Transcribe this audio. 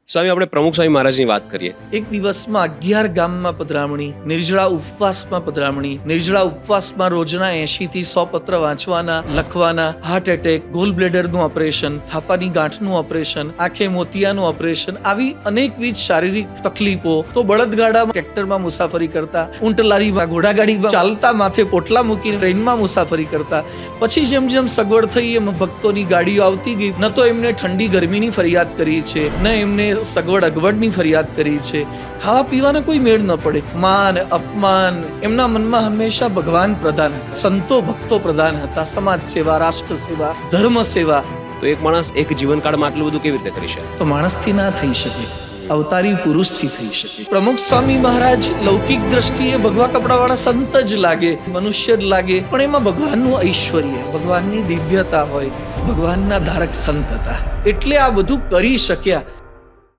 સ્વામી, આપણે પ્રમુખ સ્વામી મહારાજની વાત કરીએ. એક દિવસમાં 11 ગામમાં પધરામણી, નિર્જળા ઉપવાસમાં પધરામણી. નિર્જળા ઉપવાસમાં રોજના 80 થી 100 પત્ર વાંચવાના, લખવાના. હાર્ટ એટેક, ગોલ બ્લેડરનું ઓપરેશન, થાપાની ગાંઠનું ઓપરેશન, આંખે મોતિયાનું ઓપરેશન, આવી અનેકવિધ શારીરિક તકલીફો. તો બળદગાડામાં, ટ્રેક્ટરમાં મુસાફરી કરતા, ઊંટલારીમાં, ઘોડાગાડીમાં, ચાલતા, માથે પોટલા મૂકીને ટ્રેનમાં મુસાફરી કરતા. પછી જેમ જેમ સગવડ થઈ એમ ભક્તોની ગાડીઓ આવતી ગઈ. ન તો એમને ઠંડી ગરમીની ફરિયાદ કરી છે, ન એમને સગવડ અગવડની ફરિયાદ કરી છે. ખાવા પીવાના કોઈ મેળ ન પડે. માન અપમાન, એમના મનમાં હંમેશા ભગવાન પ્રધાન, સંતો ભક્તો પ્રધાન હતા. સમાજ સેવા, રાષ્ટ્ર સેવા, ધર્મ સેવા. તો એક માણસ એક જીવનકાળમાં આટલું બધું કેવી રીતે કરી શકે? તો માણસથી ના થઈ શકે, અવતારી પુરુષથી થઈ શકે. પ્રમુખ સ્વામી મહારાજ લૌકિક દ્રષ્ટિએ ભગવા કપડાવાળા સંત જ લાગે, મનુષ્ય જ લાગે, પણ એમાં ભગવાનનું ઐશ્વર્ય, ભગવાનની દિવ્યતા હોય, ભગવાનના ધારક સંત હતા. એટલે આ બધું કરી શક્યા.